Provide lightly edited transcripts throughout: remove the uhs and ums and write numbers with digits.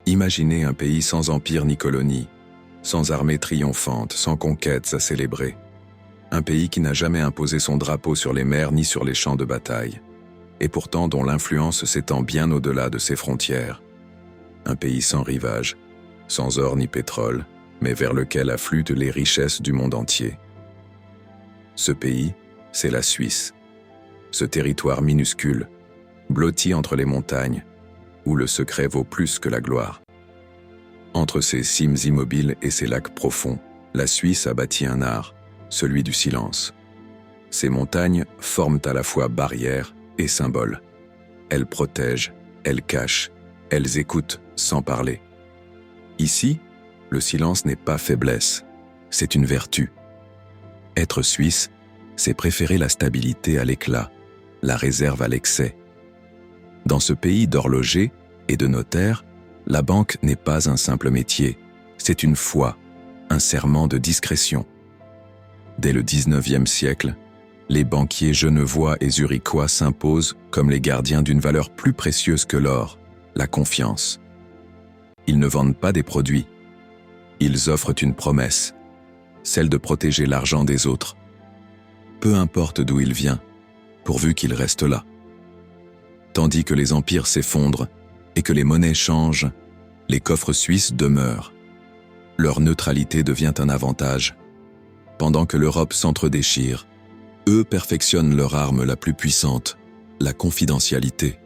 Imaginez un pays sans empire ni colonie, sans armée triomphante, sans conquêtes à célébrer. Un pays qui n'a jamais imposé son drapeau sur les mers ni sur les champs de bataille, et pourtant dont l'influence s'étend bien au-delà de ses frontières. Un pays sans rivage, sans or ni pétrole, mais vers lequel affluent les richesses du monde entier. Ce pays, c'est la Suisse. Ce territoire minuscule, blotti entre les montagnes, où le secret vaut plus que la gloire. Entre ses cimes immobiles et ses lacs profonds, la Suisse a bâti un art, celui du silence. Ces montagnes forment à la fois barrières et symboles. Elles protègent, elles cachent, elles écoutent sans parler. Ici, le silence n'est pas faiblesse, c'est une vertu. Être suisse, c'est préférer la stabilité à l'éclat, la réserve à l'excès. Dans ce pays d'horlogers et de notaires, la banque n'est pas un simple métier, c'est une foi, un serment de discrétion. Dès le XIXe siècle, les banquiers genevois et zurichois s'imposent comme les gardiens d'une valeur plus précieuse que l'or, la confiance. Ils ne vendent pas des produits, ils offrent une promesse, celle de protéger l'argent des autres. Peu importe d'où il vient, pourvu qu'il reste là. Tandis que les empires s'effondrent et que les monnaies changent, les coffres suisses demeurent. Leur neutralité devient un avantage. Pendant que l'Europe s'entre-déchire, eux perfectionnent leur arme la plus puissante, la confidentialité.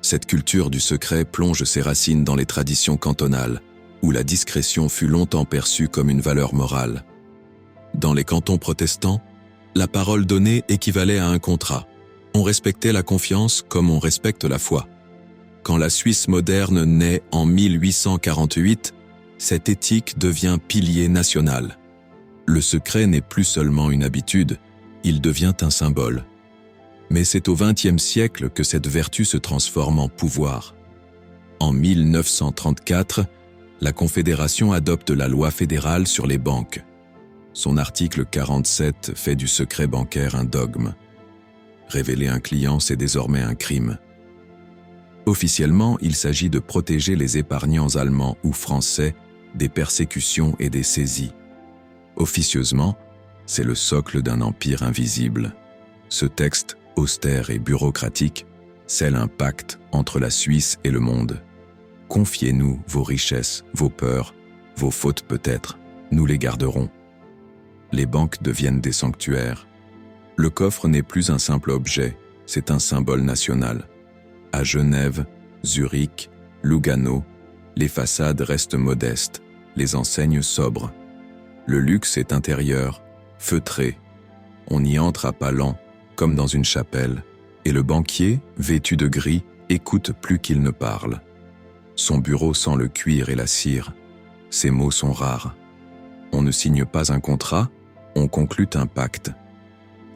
Cette culture du secret plonge ses racines dans les traditions cantonales, où la discrétion fut longtemps perçue comme une valeur morale. Dans les cantons protestants, la parole donnée équivalait à un contrat. On respectait la confiance comme on respecte la foi. Quand la Suisse moderne naît en 1848, cette éthique devient pilier national. Le secret n'est plus seulement une habitude, il devient un symbole. Mais c'est au XXe siècle que cette vertu se transforme en pouvoir. En 1934, la Confédération adopte la loi fédérale sur les banques. Son article 47 fait du secret bancaire un dogme. Révéler un client, c'est désormais un crime. Officiellement, il s'agit de protéger les épargnants allemands ou français des persécutions et des saisies. Officieusement, c'est le socle d'un empire invisible. Ce texte, austère et bureaucratique, scelle un pacte entre la Suisse et le monde. Confiez-nous vos richesses, vos peurs, vos fautes peut-être, nous les garderons. Les banques deviennent des sanctuaires. Le coffre n'est plus un simple objet, c'est un symbole national. À Genève, Zurich, Lugano, les façades restent modestes, les enseignes sobres. Le luxe est intérieur, feutré. On y entre à pas lents, comme dans une chapelle, et le banquier, vêtu de gris, écoute plus qu'il ne parle. Son bureau sent le cuir et la cire. Ses mots sont rares. On ne signe pas un contrat, on conclut un pacte.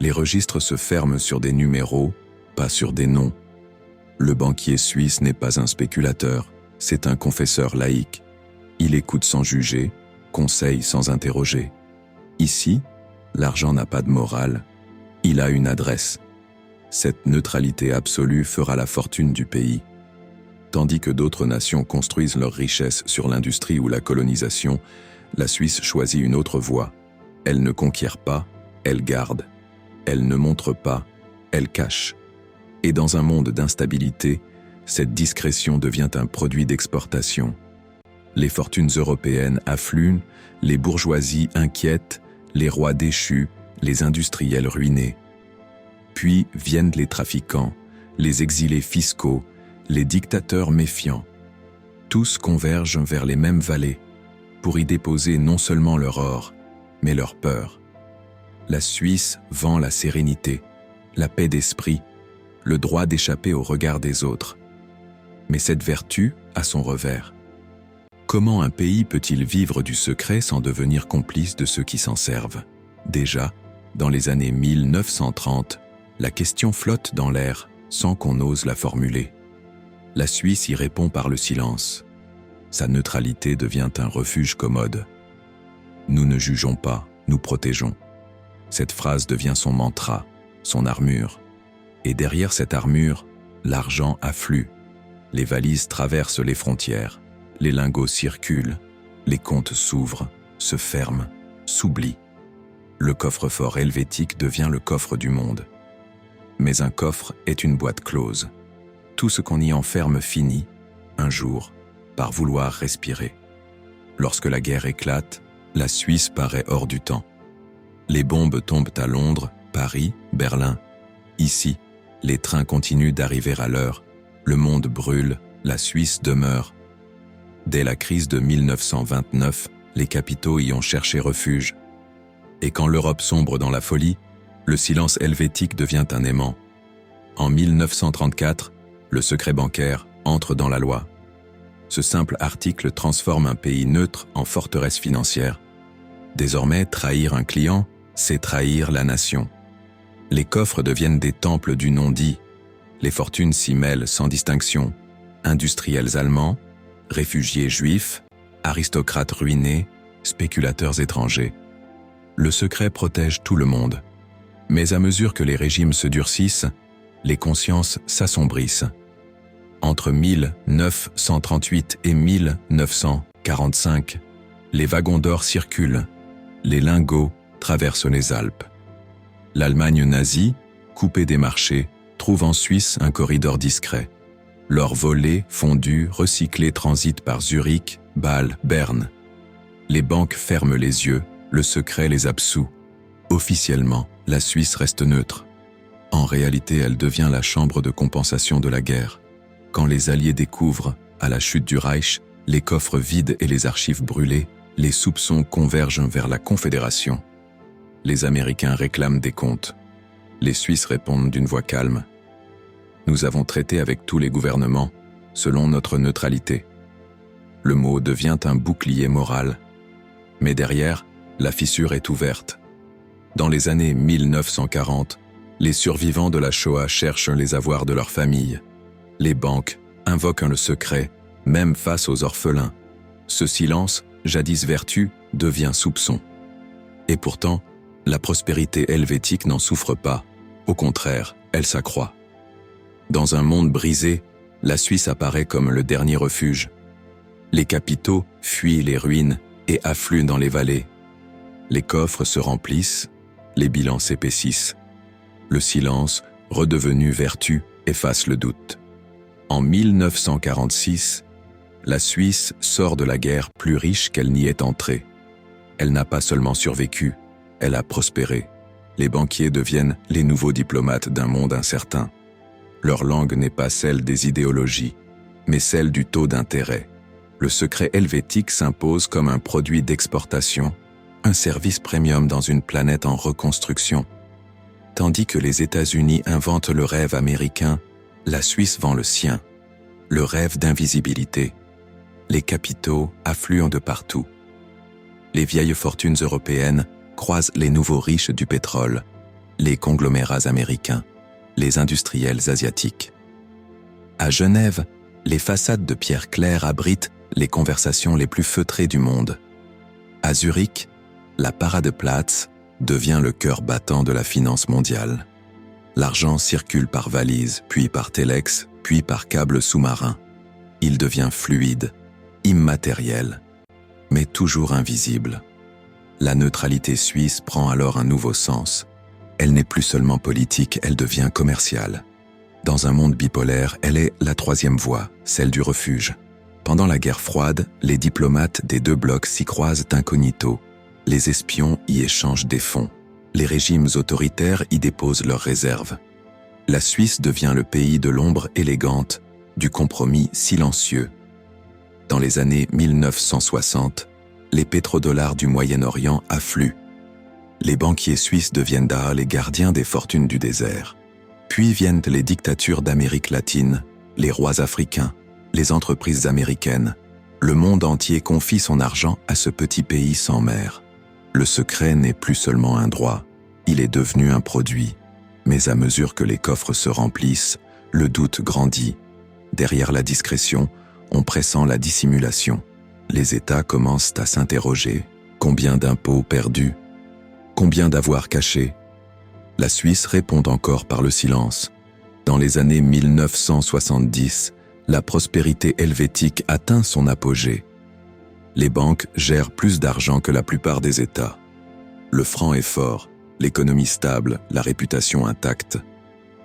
Les registres se ferment sur des numéros, pas sur des noms. Le banquier suisse n'est pas un spéculateur, c'est un confesseur laïque. Il écoute sans juger, conseille sans interroger. Ici, l'argent n'a pas de morale, il a une adresse. Cette neutralité absolue fera la fortune du pays. Tandis que d'autres nations construisent leur richesse sur l'industrie ou la colonisation, la Suisse choisit une autre voie. Elle ne conquiert pas, elle garde. Elle ne montre pas, elle cache. Et dans un monde d'instabilité, cette discrétion devient un produit d'exportation. Les fortunes européennes affluent, les bourgeoisies inquiètes, les rois déchus, les industriels ruinés. Puis viennent les trafiquants, les exilés fiscaux, les dictateurs méfiants. Tous convergent vers les mêmes vallées, pour y déposer non seulement leur or, mais leur peur. La Suisse vend la sérénité, la paix d'esprit, le droit d'échapper au regard des autres. Mais cette vertu a son revers. Comment un pays peut-il vivre du secret sans devenir complice de ceux qui s'en servent? Déjà, dans les années 1930, la question flotte dans l'air sans qu'on ose la formuler. La Suisse y répond par le silence. Sa neutralité devient un refuge commode. Nous ne jugeons pas, nous protégeons. Cette phrase devient son mantra, son armure. Et derrière cette armure, l'argent afflue. Les valises traversent les frontières. les lingots circulent, les comptes s'ouvrent, se ferment, s'oublient. Le coffre-fort helvétique devient le coffre du monde. Mais un coffre est une boîte close. Tout ce qu'on y enferme finit, un jour, par vouloir respirer. Lorsque la guerre éclate, la Suisse paraît hors du temps. Les bombes tombent à Londres, Paris, Berlin. Ici, les trains continuent d'arriver à l'heure, le monde brûle, la Suisse demeure. Dès la crise de 1929, les capitaux y ont cherché refuge. Et quand l'Europe sombre dans la folie, le silence helvétique devient un aimant. En 1934, le secret bancaire entre dans la loi. Ce simple article transforme un pays neutre en forteresse financière. Désormais, trahir un client, c'est trahir la nation. Les coffres deviennent des temples du non-dit. Les fortunes s'y mêlent sans distinction. Industriels allemands, réfugiés juifs, aristocrates ruinés, spéculateurs étrangers. Le secret protège tout le monde. Mais à mesure que les régimes se durcissent, les consciences s'assombrissent. Entre 1938 et 1945, les wagons d'or circulent, les lingots traversent les Alpes. L'Allemagne nazie, coupée des marchés, trouve en Suisse un corridor discret. L'or volé, fondu, recyclé transite par Zurich, Bâle, Berne. Les banques ferment les yeux, le secret les absout. Officiellement, la Suisse reste neutre. En réalité, elle devient la chambre de compensation de la guerre. Quand les Alliés découvrent, à la chute du Reich, les coffres vides et les archives brûlées, les soupçons convergent vers la Confédération. Les Américains réclament des comptes. Les Suisses répondent d'une voix calme. Nous avons traité avec tous les gouvernements, selon notre neutralité. Le mot devient un bouclier moral. Mais derrière, la fissure est ouverte. Dans les années 1940, les survivants de la Shoah cherchent les avoirs de leur famille. Les banques invoquent le secret, même face aux orphelins. Ce silence, jadis vertu, devient soupçon. Et pourtant, la prospérité helvétique n'en souffre pas. Au contraire, elle s'accroît. Dans un monde brisé, la Suisse apparaît comme le dernier refuge. Les capitaux fuient les ruines et affluent dans les vallées. Les coffres se remplissent, les bilans s'épaississent. Le silence, redevenu vertu, efface le doute. En 1946, la Suisse sort de la guerre plus riche qu'elle n'y est entrée. Elle n'a pas seulement survécu, elle a prospéré. Les banquiers deviennent les nouveaux diplomates d'un monde incertain. Leur langue n'est pas celle des idéologies, mais celle du taux d'intérêt. Le secret helvétique s'impose comme un produit d'exportation, un service premium dans une planète en reconstruction. Tandis que les États-Unis inventent le rêve américain, la Suisse vend le sien, le rêve d'invisibilité. Les capitaux affluent de partout. Les vieilles fortunes européennes croisent les nouveaux riches du pétrole, les conglomérats américains, les industriels asiatiques. À Genève, les façades de pierre claire abritent les conversations les plus feutrées du monde. À Zurich, la Paradeplatz devient le cœur battant de la finance mondiale. L'argent circule par valise, puis par téléx, puis par câble sous-marin. Il devient fluide, immatériel, mais toujours invisible. La neutralité suisse prend alors un nouveau sens. Elle n'est plus seulement politique, elle devient commerciale. Dans un monde bipolaire, elle est la troisième voie, celle du refuge. Pendant la guerre froide, les diplomates des deux blocs s'y croisent incognito. Les espions y échangent des fonds. Les régimes autoritaires y déposent leurs réserves. La Suisse devient le pays de l'ombre élégante, du compromis silencieux. Dans les années 1960, les pétrodollars du Moyen-Orient affluent. Les banquiers suisses deviennent les gardiens des fortunes du désert. Puis viennent les dictatures d'Amérique latine, les rois africains, les entreprises américaines. Le monde entier confie son argent à ce petit pays sans mer. Le secret n'est plus seulement un droit, il est devenu un produit. Mais à mesure que les coffres se remplissent, le doute grandit. Derrière la discrétion, on pressent la dissimulation. Les États commencent à s'interroger. Combien d'impôts perdus? Combien d'avoirs cachés? La Suisse répond encore par le silence. Dans les années 1970, La prospérité helvétique atteint son apogée. Les banques gèrent plus d'argent que la plupart des États. Le franc est fort, l'économie stable, la réputation intacte.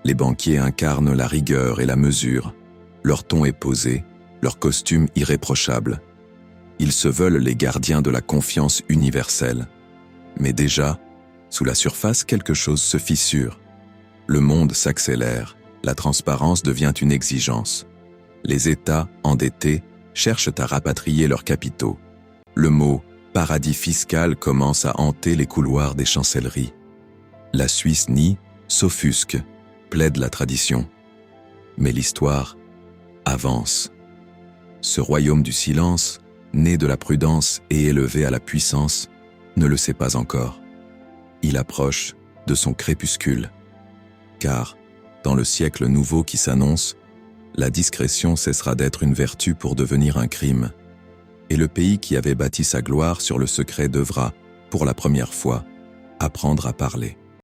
Les banquiers incarnent la rigueur et la mesure. Leur ton est posé, leur costume irréprochable. Ils se veulent les gardiens de la confiance universelle. Mais déjà, sous la surface, quelque chose se fissure. Le monde s'accélère, la transparence devient une exigence. Les États, endettés, cherchent à rapatrier leurs capitaux. Le mot « paradis fiscal » commence à hanter les couloirs des chancelleries. La Suisse nie, s'offusque, plaide la tradition. Mais l'histoire avance. Ce royaume du silence, né de la prudence et élevé à la puissance, ne le sait pas encore. Il approche de son crépuscule. Car, dans le siècle nouveau qui s'annonce, la discrétion cessera d'être une vertu pour devenir un crime. Et le pays qui avait bâti sa gloire sur le secret devra, pour la première fois, apprendre à parler.